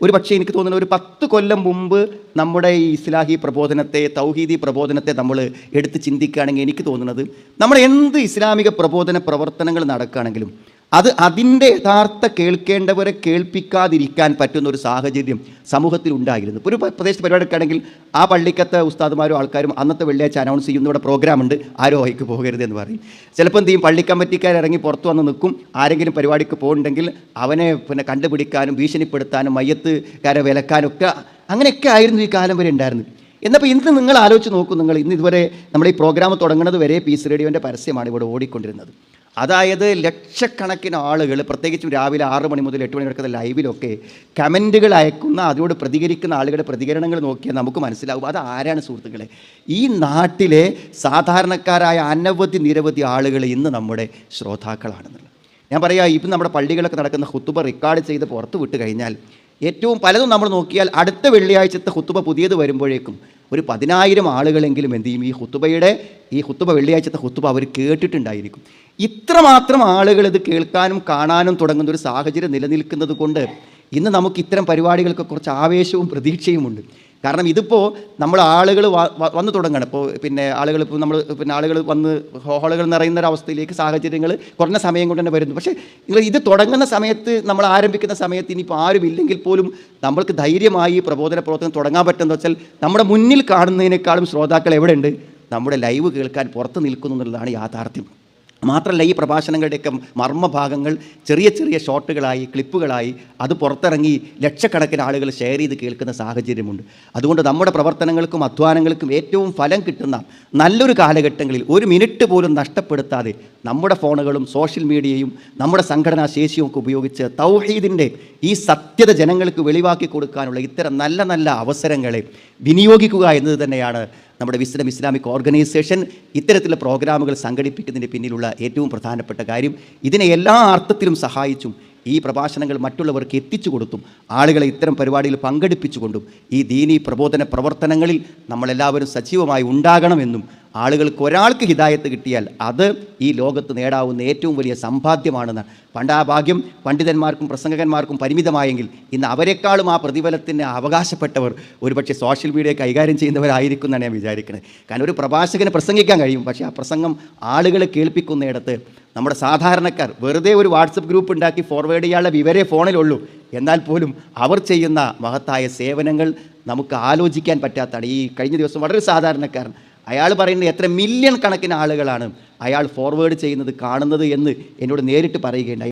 ഒരു പക്ഷേ എനിക്ക് തോന്നുന്ന ഒരു 10 കൊല്ലം മുമ്പ് നമ്മുടെ ഈ ഇസ്ലാഹി പ്രബോധനത്തെ, തൗഹീദി പ്രബോധനത്തെ നമ്മൾ എടുത്ത് ചിന്തിക്കുകയാണെങ്കിൽ എനിക്ക് തോന്നുന്നത് നമ്മൾ എന്ത് ഇസ്ലാമിക പ്രബോധന പ്രവർത്തനങ്ങൾ നടക്കുകയാണെങ്കിലും അതിൻ്റെ യഥാർത്ഥ കേൾക്കേണ്ടവരെ കേൾപ്പിക്കാതിരിക്കാൻ പറ്റുന്ന ഒരു സാഹചര്യം സമൂഹത്തിൽ ഉണ്ടായിരുന്നു. ഇപ്പോൾ ഒരു പ്രദേശത്ത് പരിപാടിക്കാണെങ്കിൽ ആ പള്ളിക്കത്തെ ഉസ്താദുമാരും ആൾക്കാരും അന്നത്തെ വെള്ളിയാഴ്ച അനൗൺസ് ചെയ്യുന്ന ഇവിടെ പ്രോഗ്രാമുണ്ട്, ആരോ വഴിക്ക് പോകരുത് എന്ന് പറയും. ചിലപ്പോൾ എന്ത് ചെയ്യും, പള്ളി കമ്മിറ്റിക്കാർ ഇറങ്ങി പുറത്തു വന്ന് നിൽക്കും. ആരെങ്കിലും പരിപാടിക്ക് പോകുന്നുണ്ടെങ്കിൽ അവനെ ഭീഷണിപ്പെടുത്താനും മയ്യത്തുകാരെ വിലക്കാനും ഒക്കെ, അങ്ങനെയൊക്കെ ആയിരുന്നു ഈ കാലം വരെ ഉണ്ടായിരുന്നത്. എന്നപ്പോൾ ഇന്ന് നിങ്ങൾ ആലോചിച്ച് നോക്കൂ, നിങ്ങൾ ഇന്ന് ഇതുവരെ നമ്മൾ ഈ പ്രോഗ്രാം തുടങ്ങുന്നത് വരെ പീസ് റേഡിയോൻ്റെ പരസ്യമാണ് ഇവിടെ ഓടിക്കൊണ്ടിരുന്നത്. അതായത് ലക്ഷക്കണക്കിന് ആളുകൾ, പ്രത്യേകിച്ചും രാവിലെ 6 മണി മുതൽ 8 മണി വരെ ലൈവിലൊക്കെ കമൻറ്റുകൾ അയക്കുന്ന, അതിനോട് പ്രതികരിക്കുന്ന ആളുകളുടെ പ്രതികരണങ്ങൾ നോക്കിയാൽ നമുക്ക് മനസ്സിലാവും അത് ആരാണ് സുഹൃത്തുക്കളെ. ഈ നാട്ടിലെ സാധാരണക്കാരായ നിരവധി ആളുകൾ ഇന്ന് നമ്മുടെ ശ്രോതാക്കളാണെന്നുള്ളത് ഞാൻ പറയാം. ഇപ്പം നമ്മുടെ പള്ളികളൊക്കെ നടക്കുന്ന ഖുത്തുബ റെക്കോർഡ് ചെയ്ത് പുറത്ത് വിട്ട് കഴിഞ്ഞാൽ ഏറ്റവും പലതും നമ്മൾ നോക്കിയാൽ അടുത്ത വെള്ളിയാഴ്ചത്തെ ഖുത്തുബ പുതിയത് വരുമ്പോഴേക്കും ഒരു 10,000 ആളുകളെങ്കിലും എന്ത് ചെയ്യും, ഈ ഖുത്തുബ വെള്ളിയാഴ്ചത്തെ ഖുത്തുബ അവർ കേട്ടിട്ടുണ്ടായിരിക്കും. ഇത്രമാത്രം ആളുകൾ ഇത് കേൾക്കാനും കാണാനും തുടങ്ങുന്ന ഒരു സാഹചര്യം നിലനിൽക്കുന്നത് കൊണ്ട് ഇന്ന് നമുക്ക് ഇത്തരം പരിപാടികൾക്ക് കുറച്ച് ആവേശവും പ്രതീക്ഷയുമുണ്ട്. കാരണം ഇതിപ്പോൾ നമ്മൾ ആളുകൾ വന്നു തുടങ്ങണം. ഇപ്പോൾ ആളുകൾ വന്ന് ഹോളുകൾ നിറയുന്നൊരവസ്ഥയിലേക്ക് സാഹചര്യങ്ങൾ കുറഞ്ഞ സമയം കൊണ്ട് തന്നെ വരുന്നു. പക്ഷേ ഇത് തുടങ്ങുന്ന സമയത്ത്, നമ്മൾ ആരംഭിക്കുന്ന സമയത്ത് ഇനിയിപ്പോൾ ആരുമില്ലെങ്കിൽ പോലും നമ്മൾക്ക് ധൈര്യമായി പ്രബോധന പ്രവർത്തനം തുടങ്ങാൻ പറ്റുമെന്ന് വെച്ചാൽ നമ്മുടെ മുന്നിൽ കാണുന്നതിനേക്കാളും ശ്രോതാക്കൾ എവിടെയുണ്ട്, നമ്മുടെ ലൈവ് കേൾക്കാൻ പുറത്ത് നിൽക്കുന്നു എന്നുള്ളതാണ് യാഥാർത്ഥ്യം. മാത്രമല്ല, ഈ പ്രഭാഷണങ്ങളുടെയൊക്കെ മർമ്മഭാഗങ്ങൾ ചെറിയ ചെറിയ ഷോട്ടുകളായി, ക്ലിപ്പുകളായി അത് പുറത്തിറങ്ങി ലക്ഷക്കണക്കിന് ആളുകൾ ഷെയർ ചെയ്ത് കേൾക്കുന്ന സാഹചര്യമുണ്ട്. അതുകൊണ്ട് നമ്മുടെ പ്രവർത്തനങ്ങൾക്കും അധ്വാനങ്ങൾക്കും ഏറ്റവും ഫലം കിട്ടുന്ന നല്ലൊരു കാലഘട്ടങ്ങളിൽ ഒരു മിനിറ്റ് പോലും നഷ്ടപ്പെടുത്താതെ നമ്മുടെ ഫോണുകളും സോഷ്യൽ മീഡിയയും നമ്മുടെ സംഘടനാ ശേഷിയും ഒക്കെ ഉപയോഗിച്ച് തൗഹീദിൻ്റെ ഈ സത്യത ജനങ്ങൾക്ക് വെളിവാക്കി കൊടുക്കാനുള്ള ഇത്തരം നല്ല നല്ല അവസരങ്ങളെ വിനിയോഗിക്കുക എന്നത് തന്നെയാണ് നമ്മുടെ വിസ്ഡം ഇസ്ലാമിക് ഓർഗനൈസേഷൻ ഇത്തരത്തിലുള്ള പ്രോഗ്രാമുകൾ സംഘടിപ്പിക്കുന്നതിന് പിന്നിലുള്ള ഏറ്റവും പ്രധാനപ്പെട്ട കാര്യം. ഇതിനെ എല്ലാ അർത്ഥത്തിലും സഹായിച്ചും ഈ പ്രഭാഷണങ്ങൾ മറ്റുള്ളവർക്ക് എത്തിച്ചു കൊടുത്തും ആളുകളെ ഇത്തരം പരിപാടിയിൽ പങ്കെടുപ്പിച്ചുകൊണ്ടും ഈ ദീനീ പ്രബോധന പ്രവർത്തനങ്ങളിൽ നമ്മളെല്ലാവരും സജീവമായി ഉണ്ടാകണമെന്നും, ആളുകൾക്ക് ഒരാൾക്ക് ഹിദായത്ത് കിട്ടിയാൽ അത് ഈ ലോകത്ത് നേടാവുന്ന ഏറ്റവും വലിയ സമ്പാദ്യമാണെന്ന്. പണ്ട് ആ ഭാഗ്യം പണ്ഡിതന്മാർക്കും പ്രസംഗകന്മാർക്കും പരിമിതമായെങ്കിൽ ഇന്ന് അവരെക്കാളും ആ പ്രതിഫലത്തിന് അവകാശപ്പെട്ടവർ ഒരുപക്ഷെ സോഷ്യൽ മീഡിയ കൈകാര്യം ചെയ്യുന്നവരായിരിക്കും എന്നാണ് ഞാൻ വിചാരിക്കുന്നത്. കാരണം ഒരു പ്രഭാഷകന് പ്രസംഗിക്കാൻ കഴിയും, പക്ഷേ ആ പ്രസംഗം ആളുകളെ കേൾപ്പിക്കുന്നിടത്ത് നമ്മുടെ സാധാരണക്കാർ വെറുതെ ഒരു വാട്സപ്പ് ഗ്രൂപ്പ് ഉണ്ടാക്കി ഫോർവേഡ് ചെയ്യാനുള്ള വിവരേ ഫോണിലുള്ളൂ. എന്നാൽ പോലും അവർ ചെയ്യുന്ന മഹത്തായ സേവനങ്ങൾ നമുക്ക് ആലോചിക്കാൻ പറ്റാത്തതാണ്. ഈ കഴിഞ്ഞ ദിവസം വളരെ സാധാരണക്കാരൻ, അയാൾ പറയുന്നത് എത്ര മില്യൺ കണക്കിന് ആളുകളാണ് അയാൾ ഫോർവേഡ് ചെയ്യുന്നത്, കാണുന്നത് എന്ന് എന്നോട് നേരിട്ട് പറയുകയുണ്ടായി.